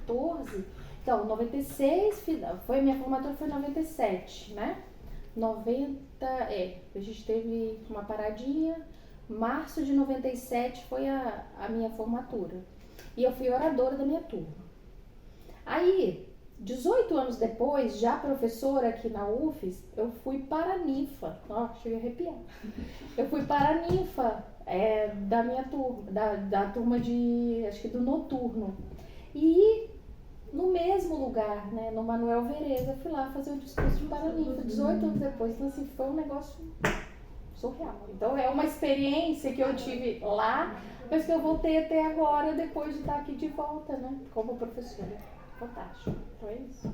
14, então 96, foi minha formatura foi em 97, né? 90, a gente teve uma paradinha, março de 97 foi a minha formatura. E eu fui oradora da minha turma. Aí, 18 anos depois, já professora aqui na UFES, eu fui para a ninfa. Cheguei a arrepiar. Eu fui para a ninfa da minha turma, da turma de, acho que do noturno. E no mesmo lugar, né, no Manuel Vereza, eu fui lá fazer o discurso de Paraninfa, 18 anos depois. Então, assim, foi um negócio surreal. Então, é uma experiência que eu tive lá, mas que eu voltei até agora, depois de estar aqui de volta, né, como professora. Fantástico. Então, é isso.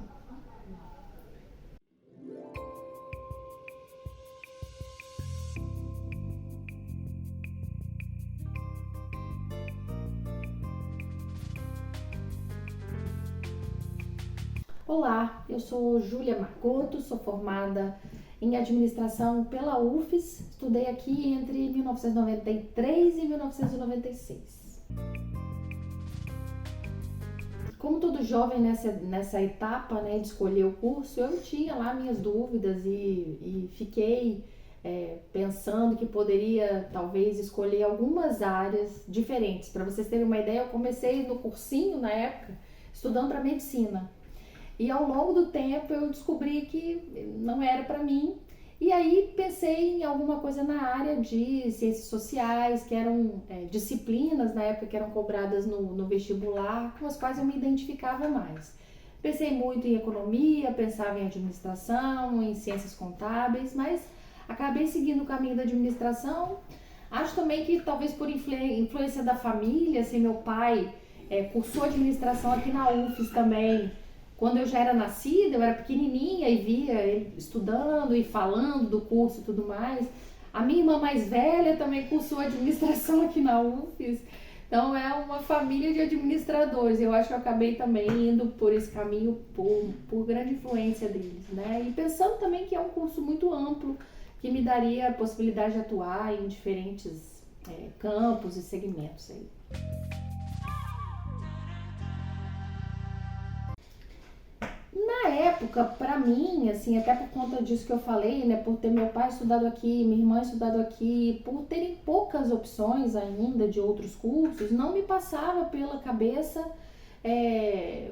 Olá, eu sou Júlia Marcotto, sou formada em administração pela UFES, estudei aqui entre 1993 e 1996. Como todo jovem nessa etapa, né, de escolher o curso, eu tinha lá minhas dúvidas e fiquei pensando que poderia talvez escolher algumas áreas diferentes. Para vocês terem uma ideia, eu comecei no cursinho na época, estudando para medicina. E ao longo do tempo eu descobri que não era para mim. E aí pensei em alguma coisa na área de ciências sociais, que eram disciplinas na época que eram cobradas no vestibular, com as quais eu me identificava mais. Pensei muito em economia, pensava em administração, em ciências contábeis, mas acabei seguindo o caminho da administração. Acho também que talvez por influência da família, assim, meu pai cursou administração aqui na UFES também. Quando eu já era nascida, eu era pequenininha e via ele estudando e falando do curso e tudo mais. A minha irmã mais velha também cursou administração aqui na UFES. Então é uma família de administradores. Eu acho que eu acabei também indo por esse caminho por grande influência deles, né? E pensando também que é um curso muito amplo, que me daria a possibilidade de atuar em diferentes campos e segmentos aí. Na época, para mim, assim, até por conta disso que eu falei, né, por ter meu pai estudado aqui, minha irmã estudado aqui, por terem poucas opções ainda de outros cursos, não me passava pela cabeça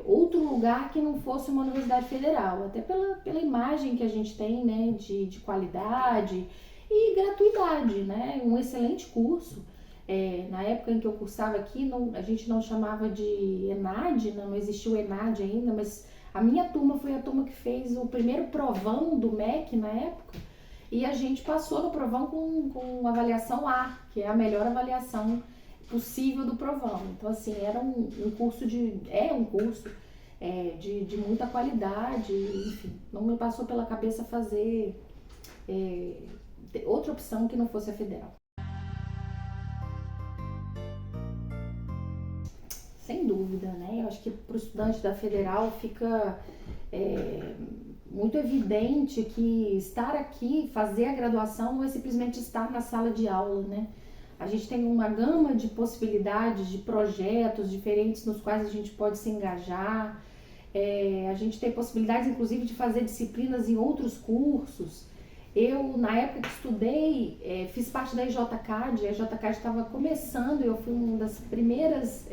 outro lugar que não fosse uma universidade federal, até pela imagem que a gente tem, né, de qualidade e gratuidade, né, um excelente curso. Na época em que eu cursava aqui, a gente não chamava de ENAD, não existia o ENAD ainda, mas a minha turma foi a turma que fez o primeiro provão do MEC na época, e a gente passou no provão com avaliação A, que é a melhor avaliação possível do provão. Então, assim, era um curso um curso de muita qualidade, enfim, não me passou pela cabeça fazer outra opção que não fosse a federal. Sem dúvida, né? Eu acho que para o estudante da federal fica muito evidente que estar aqui, fazer a graduação, não é simplesmente estar na sala de aula, né? A gente tem uma gama de possibilidades, de projetos diferentes nos quais a gente pode se engajar. A gente tem possibilidades, inclusive, de fazer disciplinas em outros cursos. Eu, na época que estudei, fiz parte da EJCAD, a EJCAD estava começando, eu fui uma das primeiras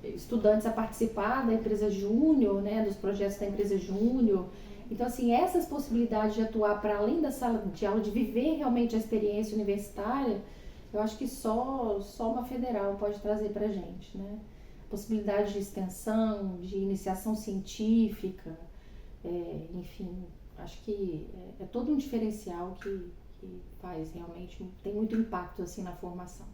estudantes a participar da empresa Júnior, né, dos projetos da empresa Júnior. Então, assim, essas possibilidades de atuar para além da sala de aula, de viver realmente a experiência universitária, eu acho que só uma federal pode trazer para a gente, né? Possibilidade de extensão, de iniciação científica, enfim, acho que é todo um diferencial que faz realmente, tem muito impacto assim na formação.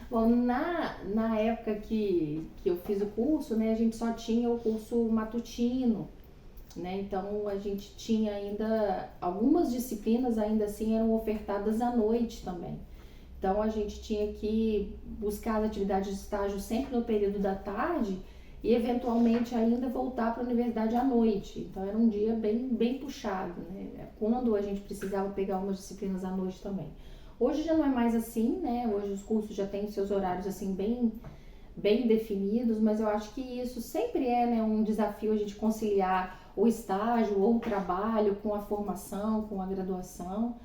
Bom, na época que eu fiz o curso, né, a gente só tinha o curso matutino, né, então a gente tinha ainda, algumas disciplinas ainda assim eram ofertadas à noite também. Então a gente tinha que buscar as atividades de estágio sempre no período da tarde e eventualmente ainda voltar para a universidade à noite. Então era um dia bem puxado, né, quando a gente precisava pegar umas disciplinas à noite também. Hoje já não é mais assim, né? Hoje os cursos já têm seus horários assim bem definidos, mas eu acho que isso sempre é, né, um desafio a gente conciliar o estágio ou o trabalho com a formação, com a graduação.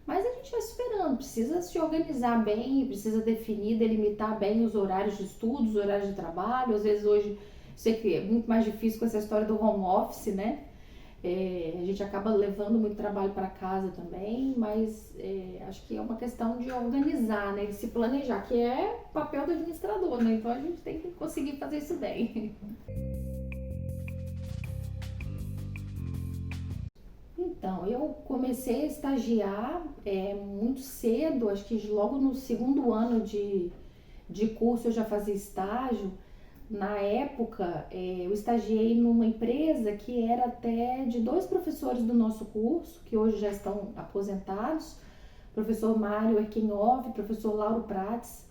Mas a gente vai superando, precisa se organizar bem, precisa definir, delimitar bem os horários de estudo, os horários de trabalho. Às vezes hoje, sei que é muito mais difícil com essa história do home office, né? A gente acaba levando muito trabalho para casa também, mas acho que é uma questão de organizar, né? De se planejar, que é o papel do administrador, né? Então a gente tem que conseguir fazer isso bem. Então, eu comecei a estagiar muito cedo, acho que logo no segundo ano de curso eu já fazia estágio. Na época, eu estagiei numa empresa que era até de dois professores do nosso curso, que hoje já estão aposentados, professor Mário Erquinhov e professor Lauro Prates,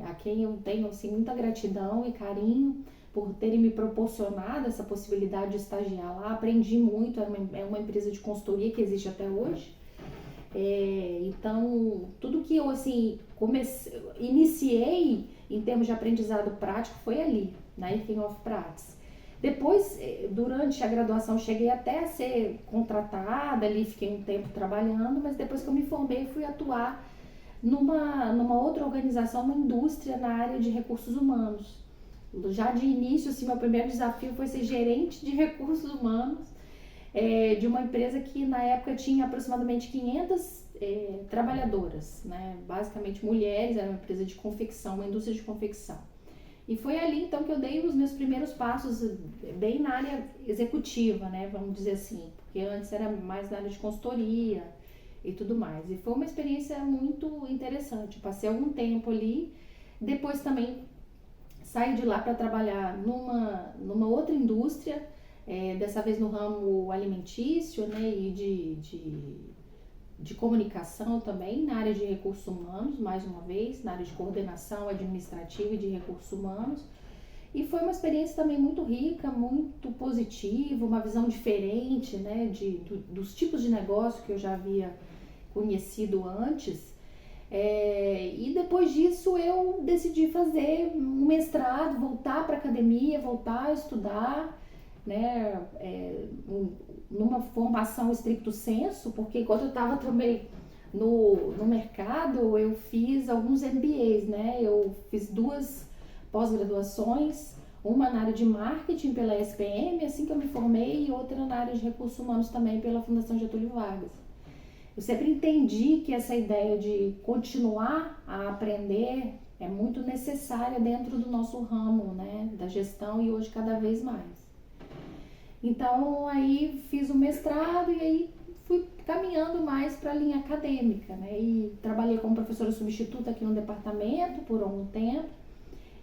a quem eu tenho assim, muita gratidão e carinho por terem me proporcionado essa possibilidade de estagiar lá. Aprendi muito, é uma empresa de consultoria que existe até hoje. Então, tudo que eu assim iniciei em termos de aprendizado prático foi ali, na Erquinhov Prates. Depois, durante a graduação, cheguei até a ser contratada ali, fiquei um tempo trabalhando, mas depois que eu me formei, fui atuar numa outra organização, uma indústria na área de recursos humanos. Já de início, assim, meu primeiro desafio foi ser gerente de recursos humanos de uma empresa que na época tinha aproximadamente 500 trabalhadoras, né? Basicamente mulheres, era uma empresa de confecção, uma indústria de confecção. E foi ali então que eu dei os meus primeiros passos bem na área executiva, né? Vamos dizer assim, porque antes era mais na área de consultoria e tudo mais. E foi uma experiência muito interessante. Passei algum tempo ali, depois também saí de lá para trabalhar numa outra indústria, dessa vez no ramo alimentício, né, e de comunicação também, na área de recursos humanos, mais uma vez, na área de coordenação administrativa e de recursos humanos. E foi uma experiência também muito rica, muito positiva, uma visão diferente, né, dos tipos de negócio que eu já havia conhecido antes. E depois disso eu decidi fazer um mestrado, voltar para a academia, voltar a estudar, né, numa formação stricto sensu, porque enquanto eu estava também no mercado, eu fiz alguns MBAs, né, eu fiz 2 pós-graduações, uma na área de marketing pela SPM, assim que eu me formei, e outra na área de recursos humanos também pela Fundação Getúlio Vargas. Eu sempre entendi que essa ideia de continuar a aprender é muito necessária dentro do nosso ramo, né, da gestão, e hoje cada vez mais. Então aí fiz o mestrado e aí fui caminhando mais para a linha acadêmica, né, e trabalhei como professora substituta aqui no departamento por algum tempo,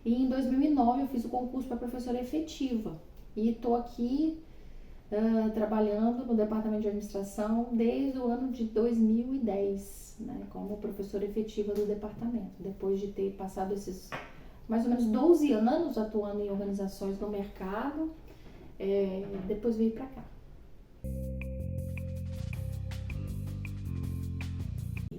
e em 2009 eu fiz o concurso para professora efetiva e estou aqui trabalhando no departamento de administração desde o ano de 2010, né, como professora efetiva do departamento, depois de ter passado esses mais ou menos 12 anos atuando em organizações no mercado, depois veio para cá.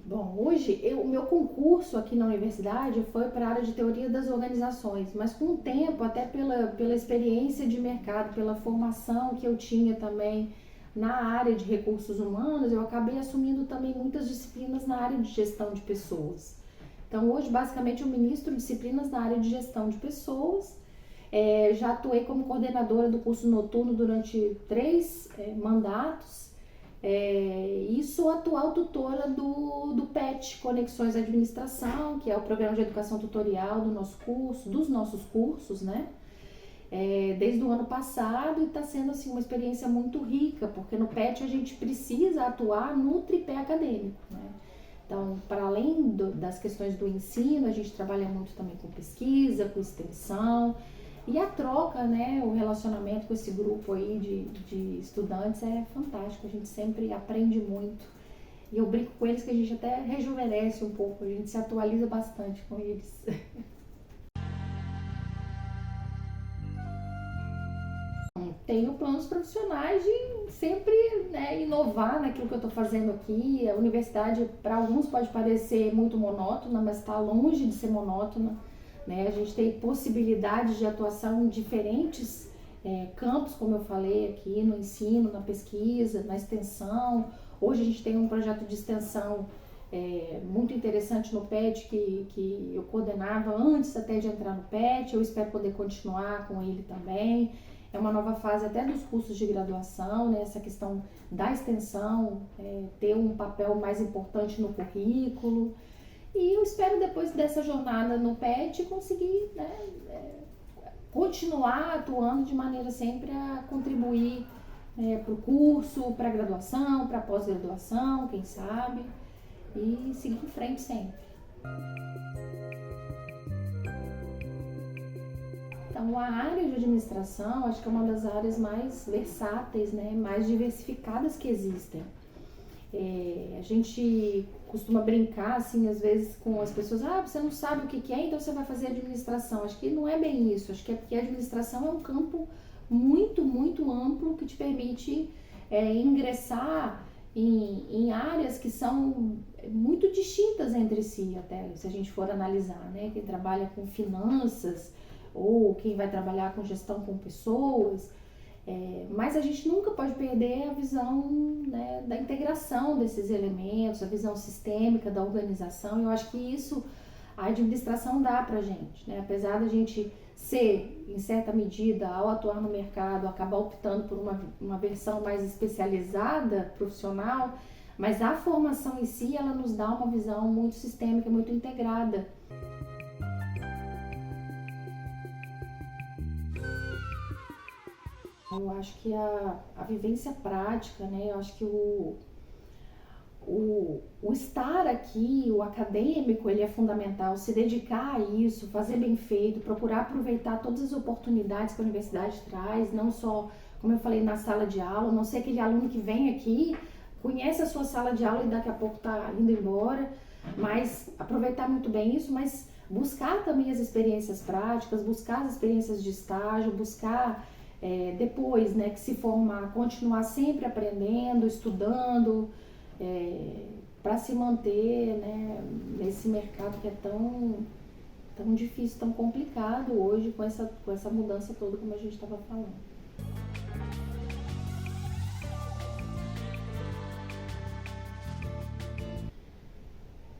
Bom, hoje o meu concurso aqui na universidade foi para a área de teoria das organizações, mas com o tempo, até pela experiência de mercado, pela formação que eu tinha também na área de recursos humanos, eu acabei assumindo também muitas disciplinas na área de gestão de pessoas. Então hoje basicamente eu ministro disciplinas na área de gestão de pessoas, já atuei como coordenadora do curso noturno durante 3 mandatos, e sou atual tutora do PET, Conexões à Administração, que é o programa de educação tutorial do nosso curso, dos nossos cursos, né? Desde o ano passado, e está sendo assim, uma experiência muito rica, porque no PET a gente precisa atuar no tripé acadêmico, né? Então, para além das questões do ensino, a gente trabalha muito também com pesquisa, com extensão, e a troca, né, o relacionamento com esse grupo aí de estudantes é fantástico, a gente sempre aprende muito. E eu brinco com eles que a gente até rejuvenesce um pouco, a gente se atualiza bastante com eles. tenho planos profissionais de sempre, né, inovar naquilo que eu estou fazendo aqui. A universidade, para alguns, pode parecer muito monótona, mas está longe de ser monótona, né? A gente tem possibilidades de atuação em diferentes campos, como eu falei aqui, no ensino, na pesquisa, na extensão. Hoje a gente tem um projeto de extensão muito interessante no PET que eu coordenava antes até de entrar no PET. Eu espero poder continuar com ele também. É uma nova fase até dos cursos de graduação, né? Essa questão da extensão, ter um papel mais importante no currículo. E eu espero, depois dessa jornada no PET, conseguir, né, continuar atuando de maneira sempre a contribuir para o curso, para a graduação, para a pós-graduação, quem sabe, e seguir em frente sempre. Então, a área de administração, acho que é uma das áreas mais versáteis, né, mais diversificadas que existem. A gente costuma brincar, assim, às vezes com as pessoas, você não sabe o que é, então você vai fazer administração. Acho que não é bem isso, acho que é porque a administração é um campo muito, muito amplo que te permite ingressar em áreas que são muito distintas entre si, até se a gente for analisar, né? Quem trabalha com finanças ou quem vai trabalhar com gestão com pessoas, mas a gente nunca pode perder a visão, né, da integração desses elementos, a visão sistêmica da organização. Eu acho que isso a administração dá pra gente, né? Apesar da gente ser, em certa medida, ao atuar no mercado, acabar optando por uma versão mais especializada, profissional, mas a formação em si, ela nos dá uma visão muito sistêmica, muito integrada. Eu acho que a vivência prática, né? Eu acho que o estar aqui, o acadêmico, ele é fundamental, se dedicar a isso, fazer bem feito, procurar aproveitar todas as oportunidades que a universidade traz, não só, como eu falei, na sala de aula, não ser aquele aluno que vem aqui, conhece a sua sala de aula e daqui a pouco está indo embora, mas aproveitar muito bem isso, mas buscar também as experiências práticas, buscar as experiências de estágio, buscar depois, né, que se formar, continuar sempre aprendendo, estudando, para se manter, né, nesse mercado que é tão difícil, tão complicado hoje com essa mudança toda, como a gente estava falando.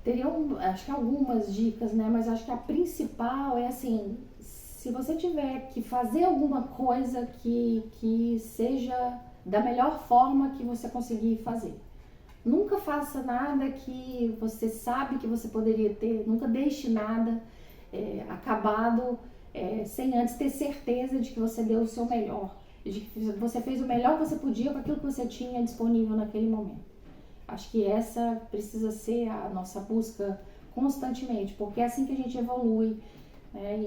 Teriam, acho que algumas dicas, né, mas acho que a principal é assim, se você tiver que fazer alguma coisa que seja da melhor forma que você conseguir fazer. Nunca faça nada que você sabe que você poderia ter, nunca deixe nada acabado sem antes ter certeza de que você deu o seu melhor, de que você fez o melhor que você podia com aquilo que você tinha disponível naquele momento. Acho que essa precisa ser a nossa busca constantemente, porque é assim que a gente evolui, né?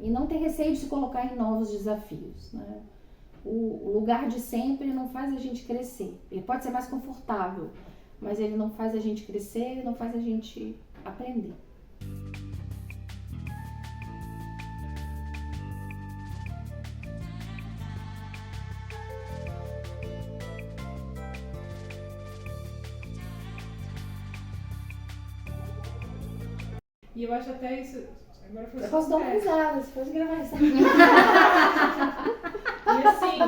E não ter receio de se colocar em novos desafios, né? O lugar de sempre não faz a gente crescer. Ele pode ser mais confortável, mas ele não faz a gente crescer, ele não faz a gente aprender. E eu acho até isso. Agora foi Eu posso dar uma risada, se fosse gravar isso. E assim,